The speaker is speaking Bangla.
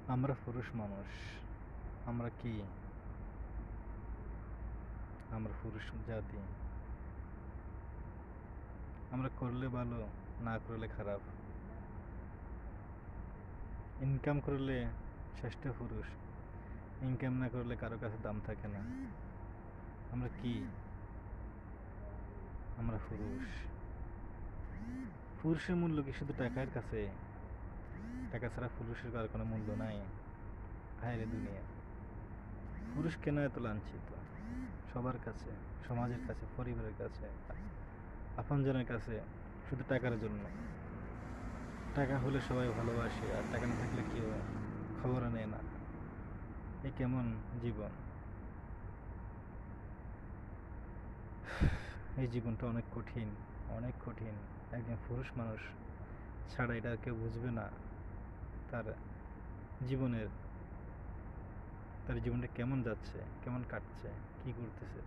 আমরা পুরুষ মানুষ। আমরা কি? আমরা পুরুষ জাতি। আমরা করলে ভালো, না করলে খারাপ। ইনকাম করলে শ্রেষ্ঠ পুরুষ, ইনকাম না করলে কারো কাছে দাম থাকে না। আমরা কি? আমরা পুরুষ। পুরুষের মূল্য কি শুধু টাকার কাছে? টাকা ছাড়া পুরুষের আর কোনো মূল্য নাই। হায়রে দুনিয়া! পুরুষ কেন এত লাঞ্ছিত সবার কাছে? সমাজের কাছে, পরিবারের কাছে, আপনজনের কাছে, শুধু টাকার জন্য। টাকা হলে সবাই ভালোবাসে, আর টাকা না থাকলে কেউ খবরও নেয় না। এ কেমন জীবন! এই জীবনটা অনেক কঠিন, অনেক কঠিন। একজন পুরুষ মানুষ ছাড়া এটা আর কেউ বুঝবে না। তার জীবনের তার জীবনটা কেমন যাচ্ছে, কেমন কাটছে, কি করতেছে।